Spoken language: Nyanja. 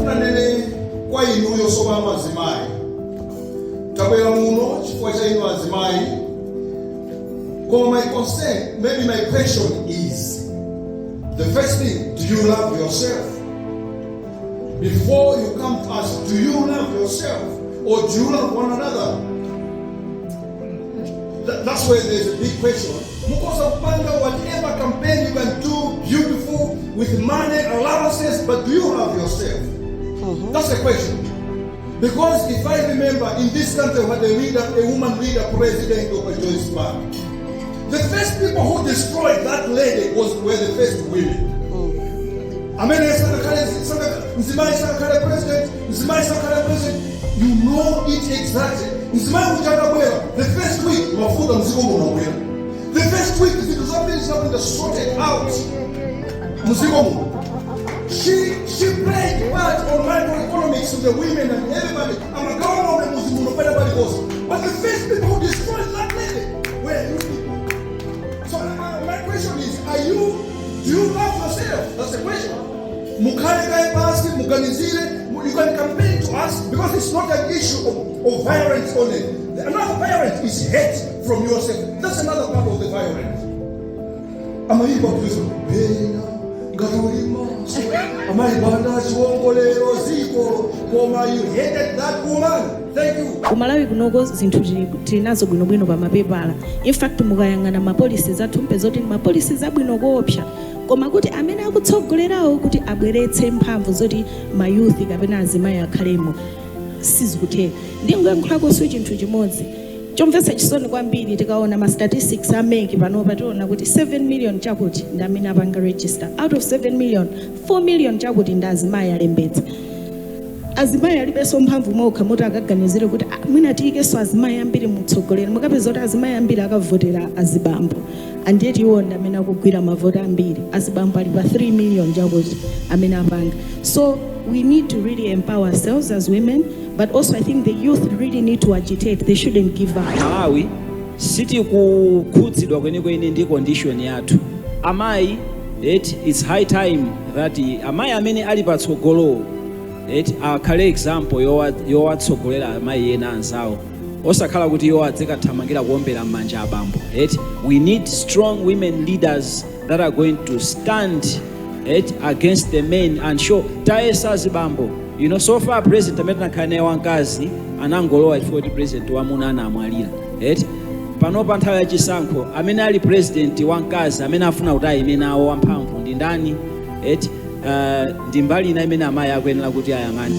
ndifuna nene kwa inuyo soba amazimayi. Tabwera muno chifukwa cha inu azimayi. Koma my concern, maybe my question is, the first thing, do you love yourself? Before you come to us, do you love yourself? Or do you love one another? That's where there's a big question. Because of whatever campaign you can do, beautiful, with money, allowances, but do you love yourself? That's the question. Because if I remember, in this country, we had a woman leader, president of Joyce Park. The first people who destroyed that lady were the first women. President, you know it exactly. The first week, the first week, if it was something sorted out, she played part on microeconomics of the women and everybody. I'm a government everybody goes. But the first people who destroyed that lady were you people. So my question is, do you love yourself? That's the question. You can campaign to us because it's not an issue of violence only. Another violence is hate from yourself. That's another part of the violence. Am I able to say, you hated that woman? Thank you. Kumalawi kunogo zinthu tinazo bwinobwino pa mapepala. In fact mukayang'ana mapolisi zathu mpezoti mapolisi zabwino kuopsa. Koma kuti amene akutsogolerawo kuti abweretse mphamvu zoti mayuthi kapena azimayi akhalemo sizikutheka. Ndingoyankhulako chinthu chimodzi chomvetsa chisoni kwambiri tikaona ma statistics ameki panopa tiona kuti 7 million chakuti ndi amene apanga register. Out of 7 million, 4 million chakuti ndi azimayi alembetsa. Azimayi alibenso mphamvu mokha moti akaganizire kuti mwina tiyikeso azimayi ambiri mutsogolero mukapeza kuti azimayi ambiri akavotera azibambo. And yet you want amena kugwira mavota ambiri azibambo ali pa 3 million chakuti amene apanga. So we need to really empower ourselves as women, but also I think the youth really need to agitate. They shouldn't give up. Malawi siti kukhudzidwa kwenikweni ndi condition yathu. Amayi it's high time that amayi amene ali patsogolo akhale example yowatsogolera amayi ena anzawo. Osakhala kuti iwo adzekathamangira kuombera m'manja abambo. We need strong women leaders that are going to stand against the men and show taesa azibambo. You know, so far president amene nakhane wankazi anangolowa chifukwa kuti president wamuna anamwalira. Panopa nthawi ya chisankho amene ali president wankazi amene afuna kuti ayime nawo wamphamvu ndi ndani? Ndi mbali ina imene amayi akuyenera kuti ayang'ane.